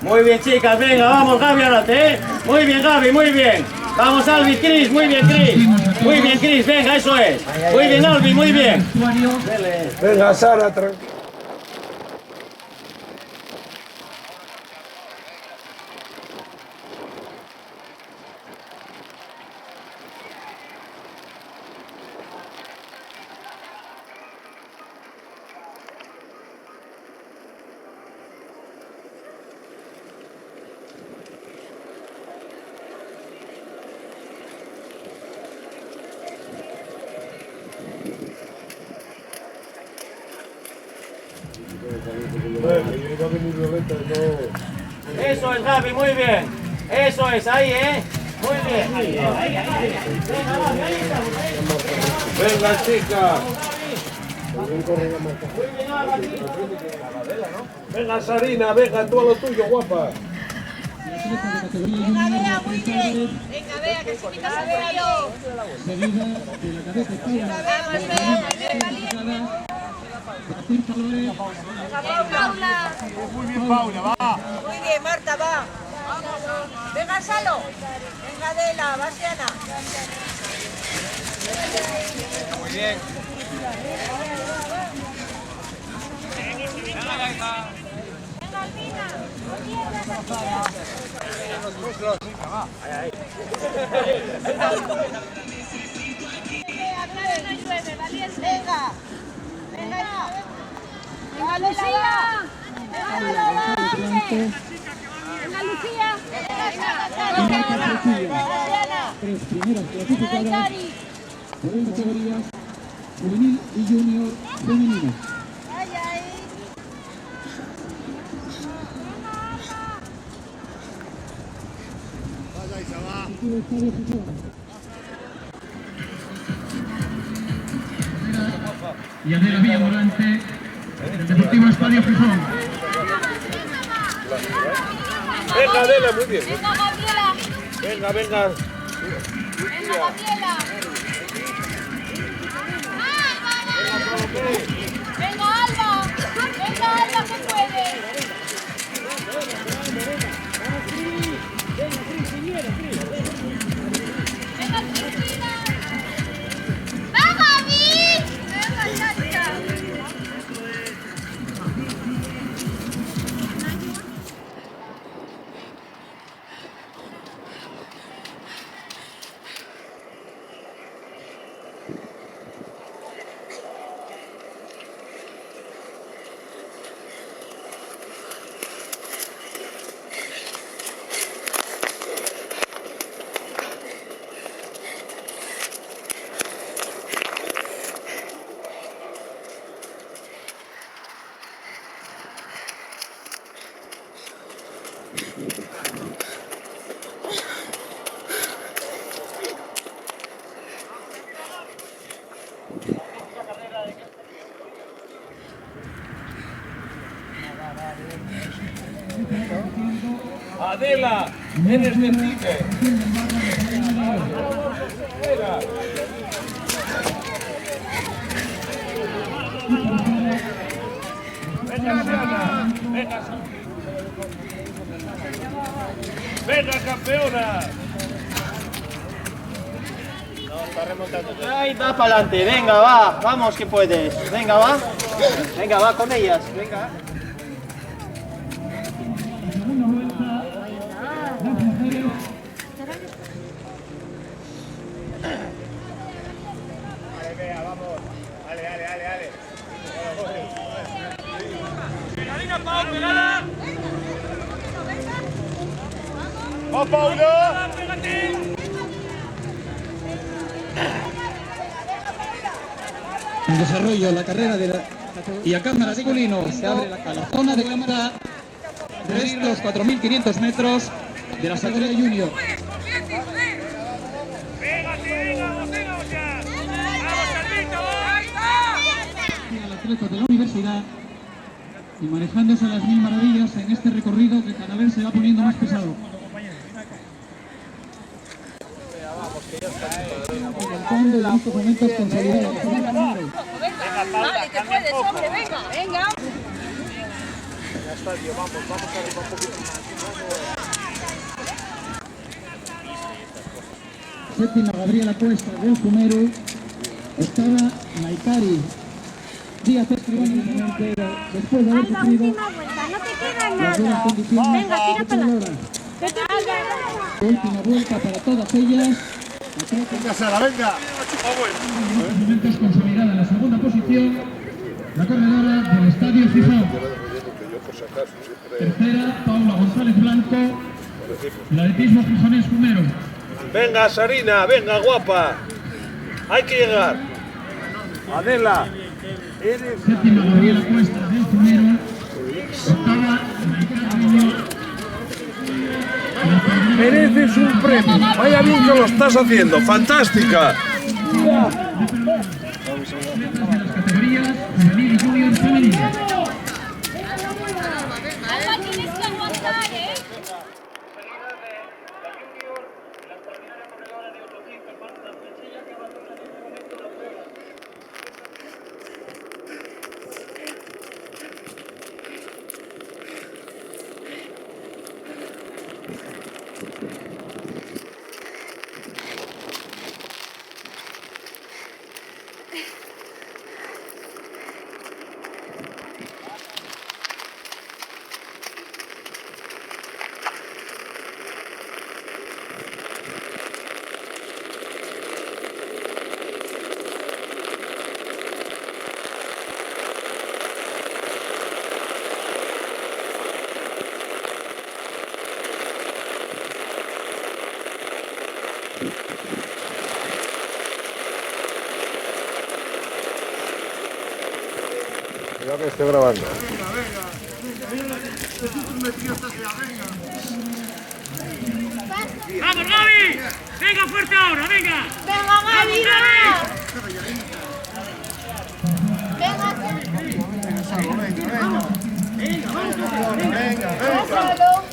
Muy bien, chicas, venga, vamos, Gaby, adelante, ¿eh? Muy bien, Gaby, muy bien. Vamos, Albi, Cris, muy bien, Cris. Muy bien, Cris, venga, eso es. Muy bien, Albi, muy bien. Venga, Sara, tranquilo. Eso es, Gaby, muy bien. Eso es, ahí, ¿eh? Muy bien. Venga, chica. Venga, Sarina, venga, tú a lo tuyo, guapa. Venga, Bea, muy bien. Venga, Bea, que se quita el frío. Vamos, Bea, muy bien, valiente. Paula. Muy bien, Paula, va. Muy bien, Marta, va. Venga, Salo. Venga, Adela, Bastiana. Muy bien. Venga, Alpina. Venga. Venga. Venga, Lucía. Venga, Lucía. Tres primeras clasificadas por las categorías juvenil y junior femenino. Y Adela Villa Volante del Deportivo Estadio Gijón. Venga, Adela, muy bien. Venga, Gabriela. Venga, venga. Venga, Gabriela. Venga, Alba. Venga, Alba, que puede. Venga, Cristina. ¡Va, Gaby! Venga, chacha. Adela, eres de Tigre. Venga. Venga, Diana. Venga, venga, campeona. Ahí, da para adelante, venga, va, vamos que puedes. Venga, va. Venga, va con ellas, venga. ¡Va, Paula! En desarrollo la carrera de la y a cámara masculino se abre a la zona de cámara de estos 4.500 metros de la categoría junior. El atleta de la universidad y manejándose a las mil maravillas en este recorrido que cada vez se va poniendo más pesado. En estos momentos consolidado. Vale, que puedes, hombre, venga. Venga. estadio, vamos arriba un poquito más. Séptima, Gabriela Cuesta del Fumero. Octava, Naikari Díaz Escribano, después de haber Haz la sufrido última vuelta, no te queda las duras nada. condiciones Venga, tira para adelante. meteorológicas. Que te pilla. Última vuelta para todas ellas. Venga, Sara, venga. Momentos consolidada en la segunda posición, la corredora del Estadio Gijón. Tercera, Paula González Blanco, el atletismo gijonés Fumero. Venga, Sarina, venga, guapa. Hay que llegar. Adela, eres... Séptima, Gabriela Cuesta del Fumero. Octava, Mereces un premio. Vaya bien que lo estás haciendo. Fantástica. las categorías juvenil y junior femenino. Alba, tienes que aguantar, ¿eh? Cuidado que estoy grabando. ¡Vamos, Gaby! ¡Venga fuerte ahora, venga! Venga, Gaby,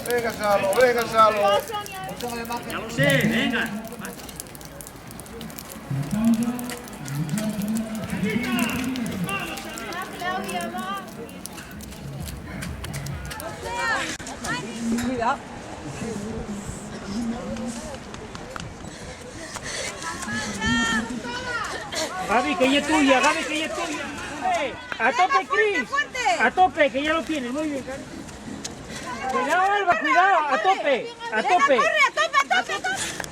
Venga, Salo. Ya lo sé, venga. Cuidado. Gaby, que ella es tuya, Gaby, que ella es tuya. A tope, Cris. A tope, que ya lo tienes, muy bien, Gaby. Cuidado, Alba, cuidado, a tope, a tope. corre, a tope, a tope, a tope.